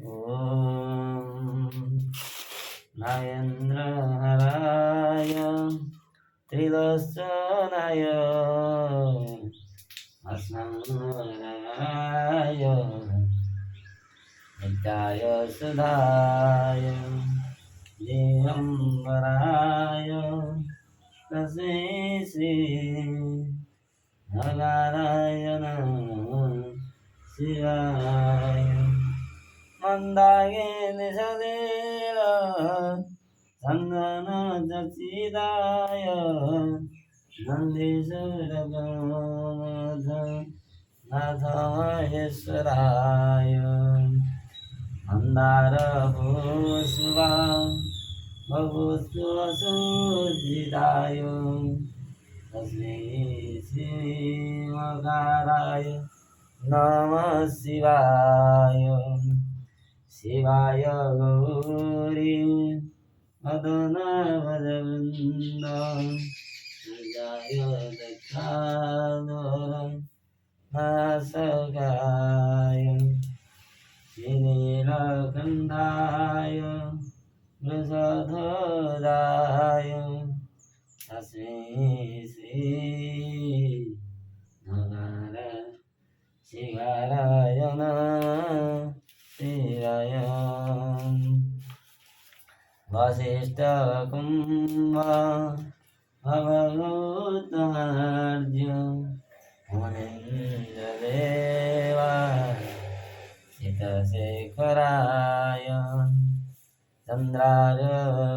ॐ नागेन्द्रहराय त्रिलोचनाय अस्मराय नित्याय सुधाय दिगम्बराय तस्मै श्री नारायण शिवाय मंदागे निषदेव चंदन चक्षिदाय नंदीश्वरगोमध नाथ महेश्वराय मंदार पुष्पा बहुपुष्पसुजिताय तस्मै श्रीमकाराय नमः शिवाय शिवाय गौरी मदन भजवृंद जय दक्षाधर नासकाय श्रीनीलकंठाय वृषधराय तस्मै श्री नारायण शिवाय शिवाय वसिष्ठ कुंभ भगवतार्य मुनीन्द्रदेवा चितशेखराय चंद्रार्य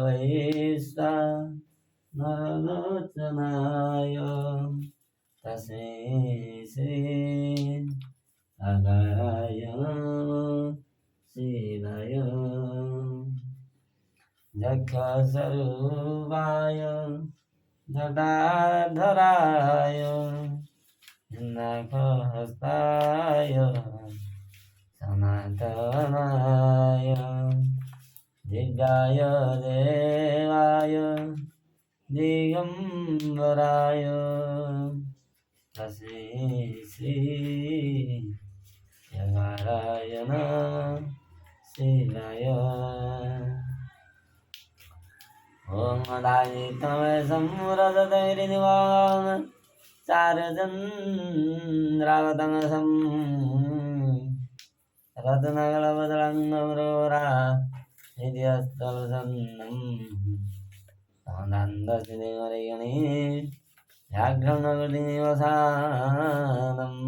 वैश्वा नरलोचनाय तस्मै श्री नारायण शिवाय जक्षस्वरूपाय जटाधराय नखहस्ताय सनातनाय दिव्याय देवाय दिगंबराय तस्मै श्री नारायण शिवाय ओम दायितमय संरदतैरिनिवाम चारचन्द्रावतमसं रत्नकलवदलङ्गमरोरा नित्यस्तवसन्नं सानन्दसिदेवरिगणे व्याघ्रमकृतिनिवसानम्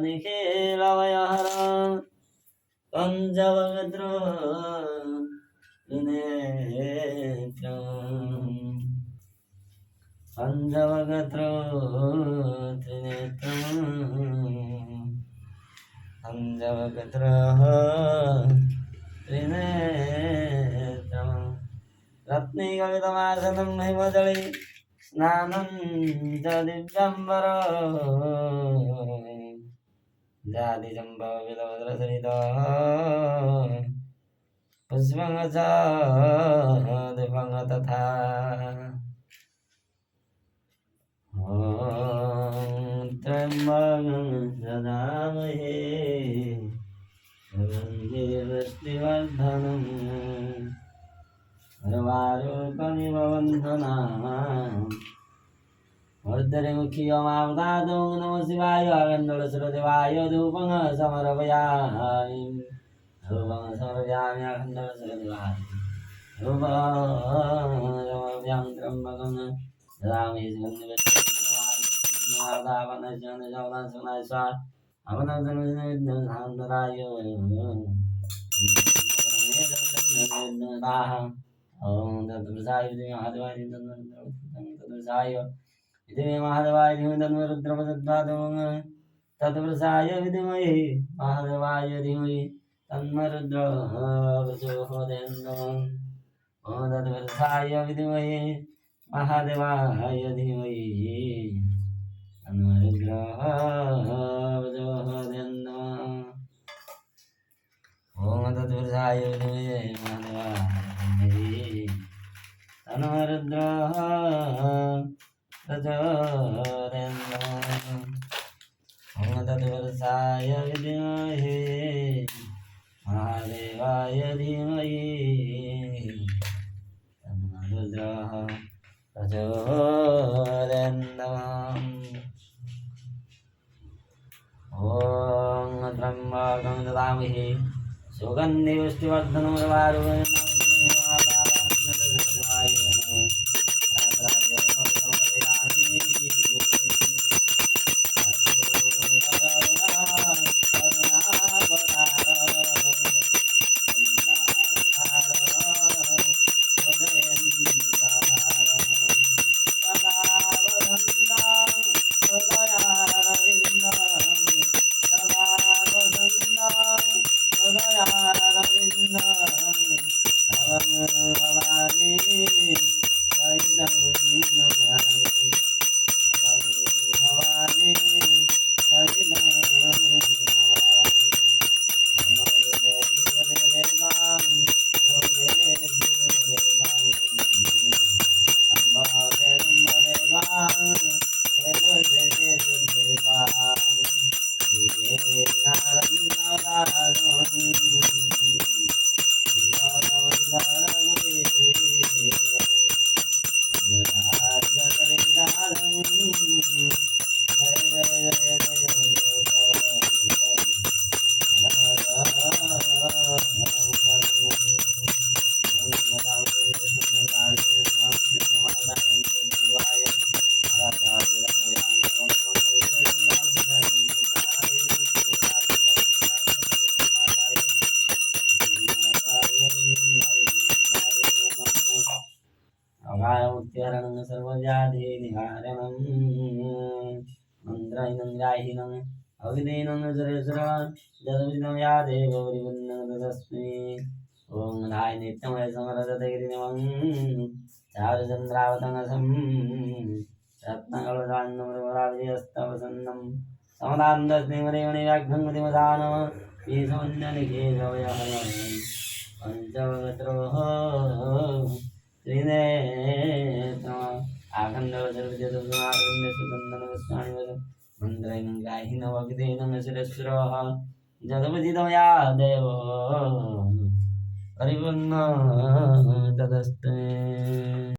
निखिलवयहरं पञ्चवक्त्र त्रिनेत्रम् पञ्चवक्त्र त्रिनेत्रम् पञ्चवक्त्र त्रिनेत्रम् रत्नीकवितमासनं हिमजले स्नानं च दिव्यम्बर जातिचम्पविलवद्रसरितः पुष्पं च दीपं तथा ॐ त्र्यम्बकं यजामहे सुगन्धिर्पुष्टिवर्धनम् सर्वारोपमिव वन्दनाम् वर्धनमुखीयमावतादो नमः शिवाय अखण्डलसुरदेवाय धूपं समर्पयामि धूपं समर्पयामि अखण्डलसुरदेवाय धूपं समर्पयामि त्र्यम्बकं ददामि सुगन्धिर्पुष्टिवर्धनम् स्वाहा अवनन्दनाय ओम तत्पुरुषाय विद्महे महादेवाय धीमहि तत्पुरुषाय विद्महे महादेवाय धीमहि तन्नो रुद्रः प्रचोदयात्। ओम तत्पुरुषाय विद्महे महादेवाय धीमहि तन्नो रुद्रः प्रचोदयात्। ओम तत्पुरुषाय विद्महे महादेवाय तन्नो रुद्रः प्रचोदयात्। ओम तत्पुरुषाय विद्महे महादेवाय धीमहि तन्नो रुद्रः प्रचोदयात्। ॐ त्र्यम्बकं ददामहे सुगन्धि पुष्टिवर्धनं उर्वारुकं अगायमुत्यारणं सर्वव्याधिनिवारणं मन्त्रहीनं ग्राहिणम् अग्निनं सुरेश्वरं जलविनं या देवरिवन्नं तस्मै ॐ नाय नित्यमय समरदगिरिनिवं चारुचन्द्रावतनसं रत्नकलदान्नमृगराजयस्तवसन्नं समदान्दस्निमरेवणिव्याघ्रङ्गतिमदानः ईशमन्यनिकेशवयहरं पञ्चवक्त्रोः त्रिनेत्र आखण्डवसर्वजतुर्मार्गन्यसुगन्धनवस्वाणि मन्त्रैनं ग्राहिणवग्धेनं सुरेश्वरः जगपतितमया देवो परिपन्नो तदस्ते।